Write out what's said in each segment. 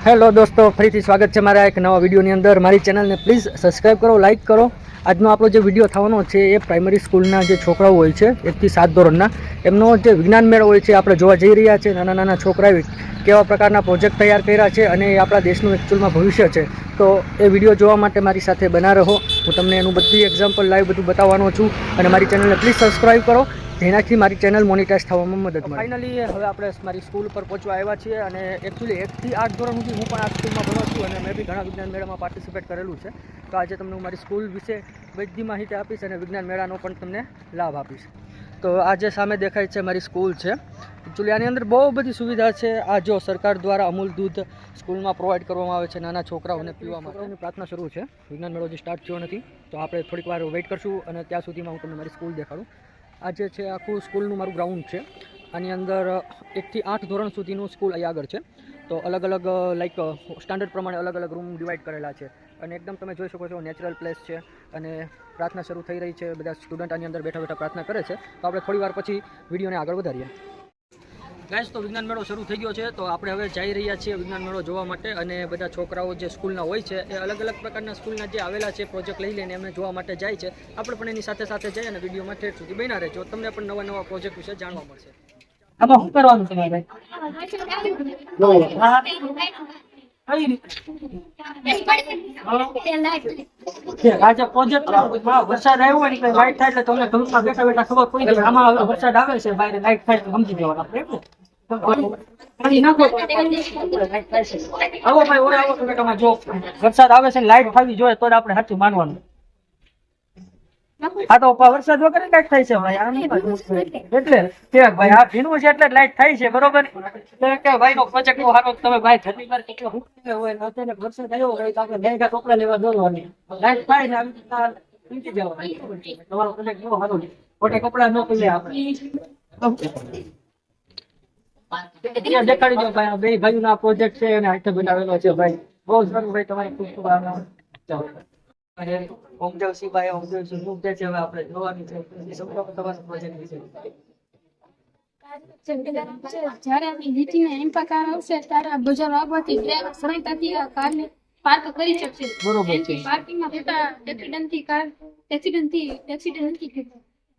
Hello દોસ્તો, ફરીથી સ્વાગત છે મારા એક નવા વિડીયોની અંદર. મારી ચેનલને પ્લીઝ સબસ્ક્રાઈબ કરો, લાઇક કરો. આજનો આપણો જે વિડીયો થવાનો છે એ પ્રાઇમરી સ્કૂલના જે છોકરાઓ હોય છે 1 થી 7 ધોરણના, એમનો જે વિજ્ઞાન મેળો હોય છે આપણે જોવા જઈ રહ્યા છે. નાના નાના છોકરાએ કેવા પ્રકારના પ્રોજેક્ટ તૈયાર કર્યા છે અને એ આપણા દેશનું એકચ્યુઅલમાં ભવિષ્ય છે. તો એ વિડીયો જોવા માટે મારી સાથે બના રહો. હું તમને એનું બધી એક્ઝામ્પલ લાઈવ બધું બતાવવાનો છું અને મારી ચેનલને પ્લીઝ સબસ્ક્રાઈબ કરો, જેનાથી મારી ચેનલ મોનિટાઈઝ થવામાં મદદ મળે. ફાઇનલી હવે આપણે મારી સ્કૂલ પર પહોંચવા આવ્યા છીએ અને એકચ્યુઅલી 1 થી 8 ધોરણ સુધી હું પણ આ સ્કૂલમાં ભણો છું અને મેં બી ઘણા વિજ્ઞાન મેળામાં પાર્ટિસિપેટ કરેલું છે. તો આજે તમને હું મારી સ્કૂલ વિશે બધી માહિતી આપીશ અને વિજ્ઞાન મેળાનો પણ તમને લાભ આપીશ. તો આ જે સામે દેખાય છે મારી સ્કૂલ છે. એકચ્યુઅલી આની અંદર બહુ બધી સુવિધા છે. આ જો સરકાર દ્વારા અમૂલ દૂધ સ્કૂલમાં પ્રોવાઈડ કરવામાં આવે છે નાના છોકરાઓને પીવા માટે. એની પ્રાર્થના શરૂ છે. વિજ્ઞાન મેળો જે સ્ટાર્ટ થયો નથી, તો આપણે થોડીક વાર વેઇટ કરશું અને ત્યાં સુધીમાં હું તમને મારી સ્કૂલ દેખાડું. આ જે છે આખું સ્કૂલનું મારું ગ્રાઉન્ડ છે. આની અંદર 1 થી 8 ધોરણ સુધીનું સ્કૂલ અહીં આગળ છે. તો અલગ અલગ લાઈક સ્ટાન્ડર્ડ પ્રમાણે અલગ અલગ રૂમ ડિવાઈડ કરેલા છે અને એકદમ તમે જોઈ શકો છો નેચરલ પ્લેસ છે અને પ્રાર્થના શરૂ થઈ રહી છે. બધા સ્ટુડન્ટ આની અંદર બેઠા બેઠા પ્રાર્થના કરે છે. તો આપણે થોડી વાર પછી વિડીયોને આગળ વધારીએ. ગાઈસ, તો વિજ્ઞાન મેળો શરૂ થઈ ગયો છે. તો આપણે હવે જઈ રહ્યા છીએ વિજ્ઞાન મેળો જોવા માટે અને બધા છોકરાઓ જે સ્કૂલના હોય છે એ અલગ અલગ પ્રકારના સ્કૂલના જે આવેલા છે પ્રોજેક્ટ લઈ લઈને એમને જોવા માટે જાય છે. આપણે પણ એની સાથે સાથે જઈએ અને વિડીયોમાં ઠેઠ સુધી બન્યા રહેજો. તમને પણ નવા નવા પ્રોજેક્ટ વિશે જાણવા મળશે. આમાં શું કરવાનું છે ભાઈ? આજે પ્રોજેક્ટ વરસાદ આવ્યો હોય ને લાઈટ થાય એટલે તમને ઘરમાં બેઠા બેઠા ખબર પડી જાય. આમાં હવે વરસાદ આવે છે, બહાર લાઈટ થાય તો સમજી જવાનું આપણે. આવો ભાઈ, ઓરે આવો તમે. તમારે જો વરસાદ આવે છે લાઈટ થવી જોઈએ તો આપણે સાચું માનવાનું. હા, તો વરસાદ વગર લાઈટ થાય છે ભાઈ. એટલે ભાઈ આ ભીનું છે એટલે લાઈટ થાય છે, બરોબર? કે ભાઈ નો પ્રોજેક્ટ નો હારો તમે ભાઈ ઘરની બહાર કેટલો હોય ને વરસાદ આવ્યો હોય તો આપણે ભેગા ટોપલા લેવા દોરવાની. લાઈટ થાય ને આવી રીતના ઊંચી જવાની. તમારો પ્રોજેક્ટ કેવો હારો છે, ખોટા કપડા ન પહેરે આપણે. દેખાડી દો ભાઈ, બે ભાઈઓ ના પ્રોજેક્ટ છે અને હાથે બનાવેલો છે ભાઈ. બહુ સારું ભાઈ, તમારી ખૂબ ખૂબ આભાર. ઓમદેવસિંહભાઈ, ઓમદેવસિંહ શું કહે છે હવે આપણે જોવાની છે. તમારો પ્રોજેક્ટ વિશે જ્યારે આપણી નીતિને ઇમ્પેક્ટ આવશે ત્યારે બજાર આવવાથી સરળતાથી કારને પાર્ક કરી શકશે. બરોબર છે. પાર્કિંગમાં થતા એક્સિડન્ટથી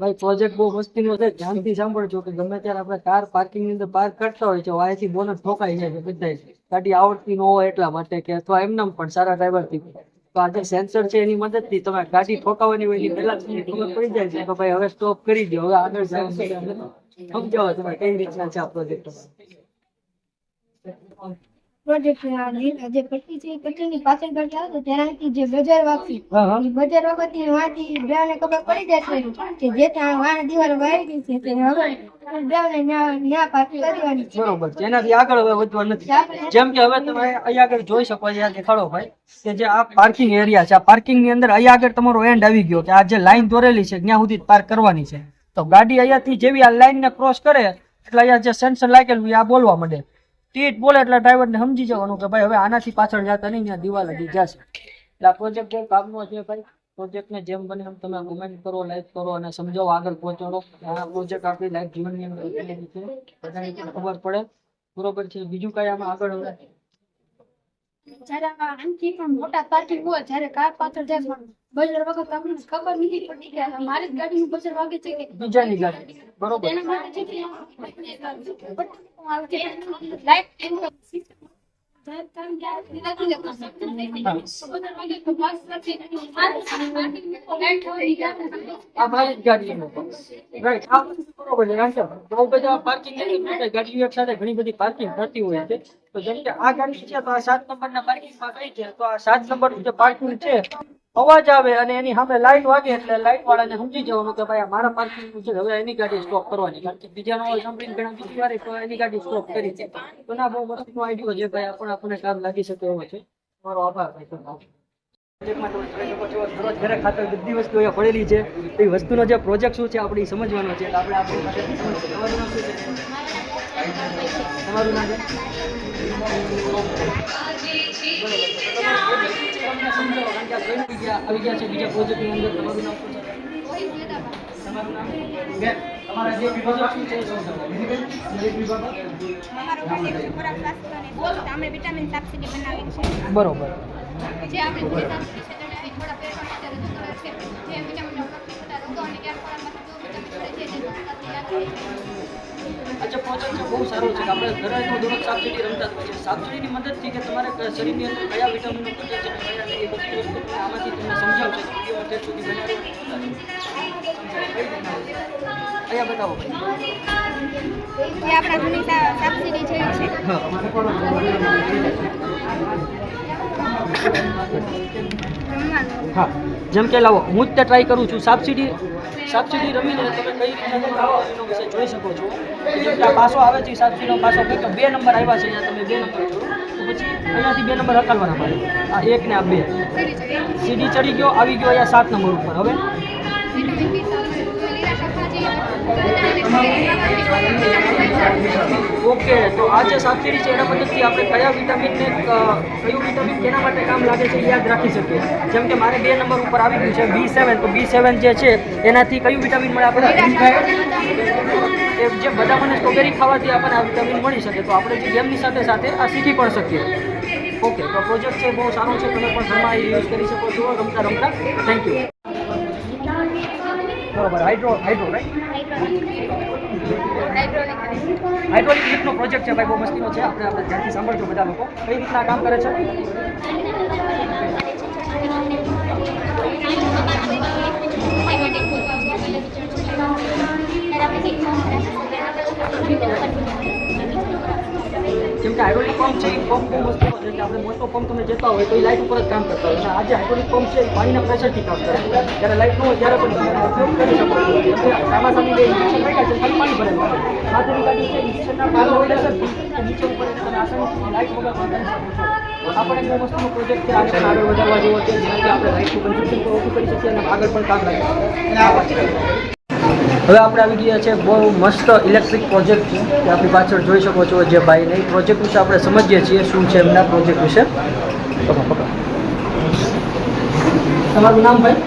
ભાઈ પ્રોજેક્ટ બહુ મસ્તીનો છે. ધ્યાનથી સાંભળજો કે ગમે ત્યારે આપણે કાર પાર્કિંગ ની અંદર પાર્ક કરતા હોય છે, વાયથી બોનસ ઠોકાઈ જાય છે બધા. ગાડી આવડતી ન હોય એટલા માટે કે અથવા એમને પણ સારા ડ્રાઈવરથી. તો આ જે સેન્સર છે એની મદદથી તમે ગાડી ઠોકાવાની હોય એની પહેલા ખબર પડી જાય છે કે ભાઈ હવે સ્ટોપ કરી દો, હવે આગળ સમજાવો તમે કઈ રીતના છે આ પ્રોજેક્ટ. જે પટ્ટી છે એ પટ્ટીની પાછળ ગાડી આવે તો તેનાથી જે બજાર વાગતી વાંચી બેને ખબર પડી જાય કે જે ત્યાં વાણ દિવાલ વાળી ગઈ છે તે હવે બેને ન્યા પાર્ક કરવાની છે. બરોબર છે. એનાથી આગળ હવે વધવાનું નથી. જેમ કે હવે તમે અહીંયા આગળ જોઈ શકો છો, દેખાડો ભાઈ કે જે આ પાર્કિંગ એરિયા છે, આ પાર્કિંગ ની અંદર અહીંયા આગળ તમારો એન્ડ આવી ગયો કે આ જે લાઈન દોરેલી છે ત્યાં સુધી પાર્ક કરવાની છે. તો ગાડી અહીંયાથી જેવી આ લાઈન ને ક્રોસ કરે એટલે અહીંયા જે સેન્સર લાગેલું આ બોલવા માંડે. ટીટ બોલે એટલે ડ્રાઈવર ને સમજી જવાનું કે ભાઈ હવે આનાથી પાછળ જતા નહીં, ત્યાં દિવાલ હજી જશે. એટલે આ પ્રોજેક્ટ જે કામનો છે ભાઈ, પ્રોજેક્ટ ને જેમ બને એમ તમે કોમેન્ટ કરો, લાઈક કરો અને સમજાવો, આગળ પહોંચાડો. આ પ્રોજેક્ટ આપણી લાઈફ જીવનની અંદર છે, બધાને ખબર પડે. બરોબર છે. બીજું કઈ આમાં આગળ હવે જયારે આનાથી પણ મોટા પાર્કિંગ હોય, જયારે કાર પાછળ જાય બજાર વખત આપણને ખબર નથી પડતી કે મારી જ ગાડીનું બજાર વાગે છે કે બીજાની ગાડી. બરોબર. તેના માટે છે લાઈટ આ મારી જ ગાડી રાઈટ. આ બરોબર છે. કારણ કે બહુ બધા પાર્કિંગ ગાડીઓ એક સાથે ઘણી બધી પાર્કિંગ થતી હોય છે. તો જેમ કે આ ગાડી છે તો આ 7 નંબરના પાર્કિંગમાં ગઈ છે, તો આ 7 નંબરનું જે પાર્કિંગ છે અવાજ આવે અને એની સામે લાઈટ વાગે એટલે લાઈટ વાળાને સમજી જવાનું કે ભાઈ મારા પાર્કિંગ છે, હવે એની ગાડી સ્ટોપ કરવાની. કારણ કે બીજાનો સાંભળીને ઘણા બીજી વાર તો એની ગાડી સ્ટોપ કરી છે. તો ના, બહુ મસ્તનો આઈડિયો છે ભાઈ, આપણને કામ લાગી શકે એવો છે. તમારો આભાર ભાઈ. ઘરે ખાતર બધી વસ્તુ અહીંયા પડેલી છે. એ વસ્તુનો જે પ્રોજેક્ટ શું છે આપણે સમજવાનો છે. આપણે આપણી પાસે તમારું નામ છે? આવી ગયા છે બીજા પ્રોજેક્ટની અંદર. તમારું નામ શું છે? તમારું નામ તમારા જે વિભાગ શું છે અમે વિટામિન સબસિડી બનાવી છે બરોબર. જે આપણે થોડા ફેરફાર રજૂ કરે છે જે વિટામિનનો ઉપયોગ થતા રોગો અને ક્યાંક ખોરાકમાંથી જો વિટામિન મળે છે જે સરળતાથી યાદ રહે છે. અચ્છા, પ્રોજેક્ટ છે બહુ સારો છે કે આપણે ઘરે તો દરરોજ સાપસીડી રમતા જ હોય છે. સાપસીડીની મદદથી કે તમારે શરીરની અંદર કયા વિટામિનો ઘટે છે અને કયા નહીં, એ બધી વસ્તુ તમને આમાંથી તમને સમજાવશે. વિડીયો અત્યાર સુધી અહીંયા બતાવો ભાઈ. જે આપણા જૂની સબસિડી છે હા, જેમ કે લાવો હું જ તે ટ્રાય કરું છું. સાપસીડી રમીને તમે કઈ રીતના આવો એનો વિશે જોઈ શકો છો. જેમ કે આ પાસો આવે છે સાપસીડીનો પાસો કંઈક 2 નંબર આવ્યા છે, અહીંયા તમે 2 નંબર જોડો તો પછી અહીંયાથી 2 નંબર હકાલવાના પડે. આ 1 ને આ 2 સીડી ચડી ગયો, આવી ગયો અહીંયા 7 નંબર ઉપર. હવે ઓકે, તો આ જે સાપસીડી છે એના મદદથી આપણે કયા વિટામિનને કયું વિટામિન કેના માટે કામ લાગે છે એ યાદ રાખી શકીએ. જેમ કે મારે 2 નંબર ઉપર આવી ગયું છે B7, તો B7 જે છે એનાથી કયું વિટામિન મળે આપણે? એ જે બધા મને સ્ટ્રોબેરી ખાવાથી આપણને આ વિટામિન મળી શકે. તો આપણે જે ગેમની સાથે સાથે આ શીખી પણ શકીએ. ઓકે, તો પ્રોજેક્ટ છે બહુ સારો છે, તમે પણ ઘરમાં યુઝ કરી શકો છો રમતા રમતા. Thank you. બરોબર, હાઇડ્રોલિક લિફ્ટનો પ્રોજેક્ટ છે ભાઈ, બહુ મસ્તીનો છે. આપણે ધ્યાનથી સાંભળજો બધા લોકો કઈ રીતના કામ કરે છે. જેમ કે હાઇડ્રોલિક પંપ છે એ પંપ બહુ મસ્તીનો છે કે આપણે મોટો પંપ તમે જતા હોય તો એ લાઇટ ઉપર જ કામ કરતા હોય. અને આ જે હાઇડ્રોલિક પંપ છે એ પાણીના પ્રેશરથી કામ કરે. જ્યારે લાઇટ ન હોય ત્યારે પણ તમે ઉપયોગ કરી શકો છો. સામાસામી બે ઇન્જેક્શન રાખ્યા છે, ખાલી પાણી ભરેલું છે. હાથની ગાડી છે, ઇન્જેક્શનના પાણી પ્રેશરથી નીચે ઉપર તમે આસાનીથી લાઇટ વગર પણ કરી શકો છો. આપણે બહુ મસ્તનો પ્રોજેક્ટ છે, આને આગળ વધારવા જેવો છે, જેનાથી આપણે લાઇટનું કન્ઝપ્શન પણ ઓછું કરી શકીએ અને આગળ પણ કામ લાગે. હવે આપણે આવી ગયા છે બહુ મસ્ત ઇલેક્ટ્રિક પ્રોજેક્ટ છે કે આપણી પાછળ જોઈ શકો છો. જે ભાઈને એ પ્રોજેક્ટ વિશે આપણે સમજીએ છીએ શું છે એમના પ્રોજેક્ટ વિશે. તમારું નામ ભાઈ?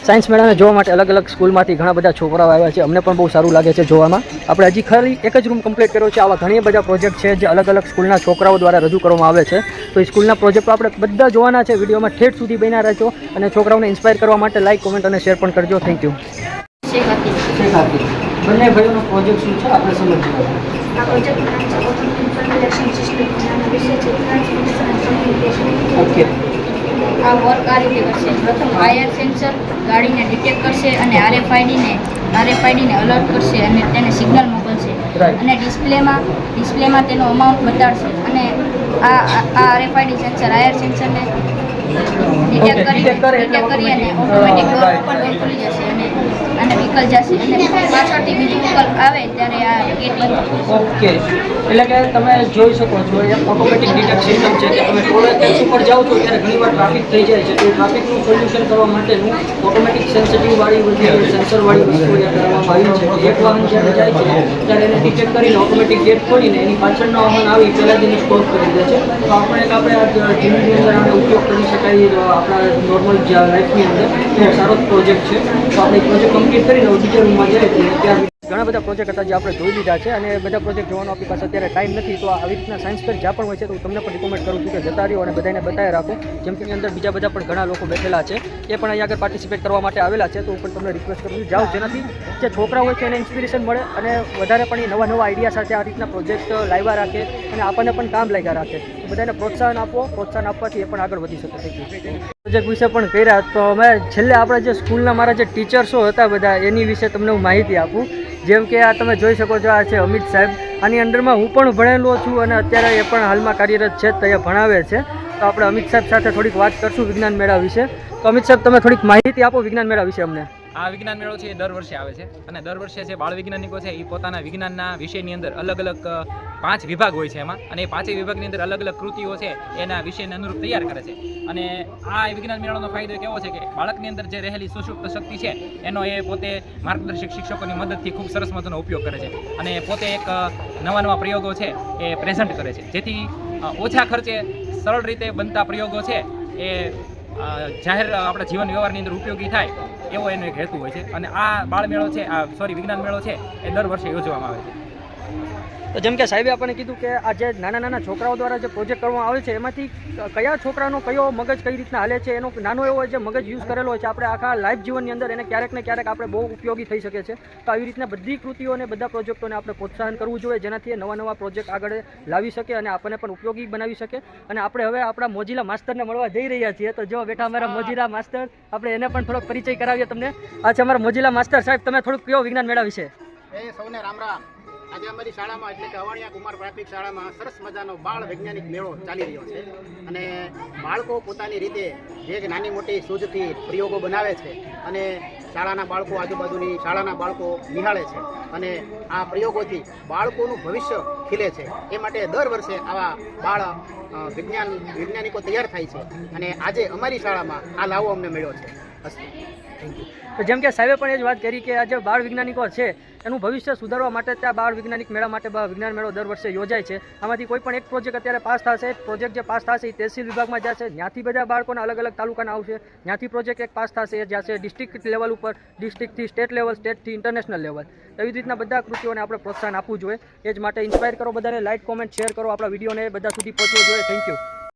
સાયન્સ મેળાને જોવા માટે અલગ અલગ સ્કૂલમાંથી ઘણા બધા છોકરાઓ આવ્યા છે. અમને પણ બહુ સારું લાગે છે જોવામાં. આપણે હજી ખરી એક જ રૂમ કમ્પ્લીટ કર્યો છે. આવા ઘણા બધા પ્રોજેક્ટ છે જે અલગ અલગ સ્કૂલના છોકરાઓ દ્વારા રજૂ કરવામાં આવે છે. તો એ સ્કૂલના પ્રોજેક્ટો આપણે બધા જોવાના છે. વિડીયોમાં ઠેઠ સુધી બન્યા રહેજો અને છોકરાઓને ઇન્સ્પાયર કરવા માટે લાઇક, કોમેન્ટ અને શેર પણ કરજો. Thank you. બંને ભાઈઓનો પ્રોજેક્ટ શું છે આપણે સમજીએ. આ પ્રોજેક્ટનું નામ છે ઓટોમેટિક ઇન્ફોર્મેશન સિસ્ટમ. આના વિશે છે ટ્રાન્સમિશન અને કમ્યુનિકેશન. ઓકે, આ વર્ક આ રીતે કરશે. પ્રથમ વાયર સેન્સર ગાડીને ડિટેક્ટ કરશે અને આરએફઆઈડીને અલર્ટ કરશે અને તેને સિગ્નલ મોકલશે. Right. અને ડિસ્પ્લેમાં તેનો અમાઉન્ટ બતાડશે. અને આ આરએફઆઈડી સેન્સર આયર સેન્સરને ડિટેક્ટ કરી અને ઓટોમેટિક ડોર ઓપન અને ખુલી જશે અને વ્હીકલ જશે અને પાછળથી બીજું વ્હીકલ આવે ત્યારે આ ગેટ બંધ થશે. ઓકે, એટલે કે તમે જોઈ શકો છો એ ઓટોમેટિક ડિટેક્ટ સિસ્ટમ છે કે તમે ટોલ ટેક્સ ઉપર જાઓ છો ત્યારે ઘણીવાર ટ્રાફિક થઈ જાય છે. તો એ ટ્રાફિકનું સોલ્યુશન કરવા માટેનું ઓટોમેટિક સેન્સિટિવવાળી બધી સેન્સરવાળી વસ્તુ અહીંયા કરવામાં આવી છે. એક વાહન જ્યારે જાય છે ત્યારે એને ડિટેક્ટ કરીને ઓટોમેટિક ગેટ ખોલીને એની પાછળનો વાહન આવી પહેલાં જ એને સ્ટોપ કરી દે છે. તો આપણે આપણે આ જીવનની અંદર આનો ઉપયોગ કરી શકાય આપણા નોર્મલ લાઈફની અંદર. તો સારો પ્રોજેક્ટ છે. તો આપણે પ્રોજેક્ટ કમ્પ્લીટ કરીને બીજા રૂમમાં જાય છે ત્યાં ઘણા બધા પ્રોજેક્ટ હતા જે આપણે જોઈ લીધા છે અને બધા પ્રોજેક્ટ જોવાનો આપણી પાસે અત્યારે ટાઈમ નથી. તો આવી રીતના સાયન્સ ફેર જ્યાં પણ હોય છે તો હું તમને પણ રિકમેન્ડ કરું છું કે જતા રહ્યો અને બધાને બતાવી રાખો. જેમ કે એની અંદર બીજા બધા પણ ઘણા લોકો બેઠેલા છે, એ પણ અહીંયા આગળ પાર્ટિસિપેટ કરવા માટે આવેલા છે. તો હું પણ તમને રિક્વેસ્ટ કરું છું જાઓ, જેનાથી જે છોકરા હોય છે એને ઇન્સ્પિરેશન મળે અને વધારે પણ એ નવા આઈડિયા સાથે આ રીતના પ્રોજેક્ટ લાવ્યા રાખે અને આપણને પણ કામ લાગ્યા રાખે. બધાને પ્રોત્સાહન આપો, પ્રોત્સાહન આપવાથી એ પણ આગળ વધી શકે. પ્રોજેક્ટ વિશે પણ કર્યા. તો અમે છેલ્લે આપણે જે સ્કૂલના મારા જે ટીચર્સો હતા બધા એની વિશે તમને હું માહિતી આપું. જેમ કે આ તમે જોઈ શકો છો, આ છે અમિત સાહેબ. આની અંડરમાં હું પણ ભણેલો છું અને અત્યારે એ પણ હાલમાં કાર્યરત છે, તો એ ભણાવે છે. તો આપણે અમિત સાહેબ સાથે થોડીક વાત કરશું વિજ્ઞાન મેળા વિશે. તો અમિત સાહેબ, તમે થોડીક માહિતી આપો વિજ્ઞાન મેળા વિશે અમને. આ વિજ્ઞાન મેળો છે એ દર વર્ષે આવે છે અને દર વર્ષે જે બાળ વૈજ્ઞાનિકો છે એ પોતાના વિજ્ઞાનના વિષયની અંદર અલગ અલગ 5 વિભાગ હોય છે એમાં, અને એ 5 વિભાગની અંદર અલગ અલગ કૃતિઓ છે એના વિષયને અનુરૂપ તૈયાર કરે છે. અને આ વિજ્ઞાન મેળાનો ફાયદો કેવો છે કે બાળકની અંદર જે રહેલી સુષુપ્ત શક્તિ છે એનો એ પોતે માર્ગદર્શક શિક્ષકોની મદદથી ખૂબ સરસ મજાનો ઉપયોગ કરે છે અને પોતે એક નવા પ્રયોગો છે એ પ્રેઝન્ટ કરે છે, જેથી ઓછા ખર્ચે સરળ રીતે બનતા પ્રયોગો છે એ જાહેર આપણા જીવન વ્યવહારની અંદર ઉપયોગી થાય એવો એનો એક હેતુ હોય છે. અને આ બાળમેળો છે, વિજ્ઞાન મેળો છે, એ દર વર્ષે યોજવામાં આવે છે. તો જેમ કે સાહેબે આપણને કીધું કે આ જે નાના નાના છોકરાઓ દ્વારા જે પ્રોજેક્ટ કરવામાં આવે છે એમાંથી કયા છોકરાનો કયો મગજ કઈ રીતના હાલે છે એનો નાનો એવો જે મગજ યુઝ કરેલો હોય છે આપણે આખા લાઈફ જીવનની અંદર એને ક્યારેક ને ક્યારેક આપણે બહુ ઉપયોગી થઈ શકે છે. તો આવી રીતના બધી કૃતિઓને બધા પ્રોજેક્ટોને આપણે પ્રોત્સાહન કરવું જોઈએ જેનાથી નવા નવા પ્રોજેક્ટ આગળ લાવી શકે અને આપણને પણ ઉપયોગી બનાવી શકે. અને આપણે હવે આપણા મોજીલા માસ્ટરને મળવા જઈ રહ્યા છીએ. તો જો બેઠા અમારા મોજીલા માસ્ટર, આપણે એને પણ થોડોક પરિચય કરાવીએ તમને. અચ્છા, અમારા મોજીલા માસ્ટર સાહેબ, તમે થોડુંક કયો વિજ્ઞાન મેળા વિશે. સૌને રામ રામ. આજે અમારી શાળામાં એટલે કે અવાણિયા કુમાર પ્રાથમિક શાળામાં સરસ મજાનો બાળ વૈજ્ઞાનિક મેળો ચાલી રહ્યો છે. અને બાળકો પોતાની રીતે જે નાની મોટી સૂઝથી પ્રયોગો બનાવે છે અને શાળાના બાળકો આજુબાજુની શાળાના બાળકો નિહાળે છે અને આ પ્રયોગોથી બાળકોનું ભવિષ્ય ખીલે છે. એ માટે દર વર્ષે આવા બાળ વૈજ્ઞાનિકો તૈયાર થાય છે અને આજે અમારી શાળામાં આ લાવો અમને મળ્યો છે. Thank you. તો જેમ કે સાહેબે પણ એ જ વાત કરી કે આ જે બાળ વૈજ્ઞાનિકો છે એનું ભવિષ્ય સુધારવા માટે ત્યાં બાળ વૈજ્ઞાનિક મેળા માટે વિજ્ઞાન મેળો દર વર્ષે યોજાય છે. આમાંથી કોઈ પણ એક પ્રોજેક્ટ અત્યારે પાસ થશે, પ્રોજેક્ટ જે પાસ થશે એ તહેસીલ વિભાગમાં જશે, ત્યાંથી બધા બાળકોના અલગ અલગ તાલુકાના આવશે, ત્યાંથી પ્રોજેક્ટ એક પાસ થશે એ જશે ડિસ્ટ્રિક્ટ લેવલ ઉપર, ડિસ્ટ્રિક્ટથી સ્ટેટ લેવલ, સ્ટેટથી ઇન્ટરનેશનલ લેવલ. એવી રીતના બધા કૃતિઓને આપણે પ્રોત્સાહન આપવું જોઈએ. એ જ માટે ઇન્સ્પાયર કરો, બધાને લાઇક, કોમેન્ટ, શેર કરો, આપણા વિડીયોને બધા સુધી પહોંચવો જોઈએ. Thank you.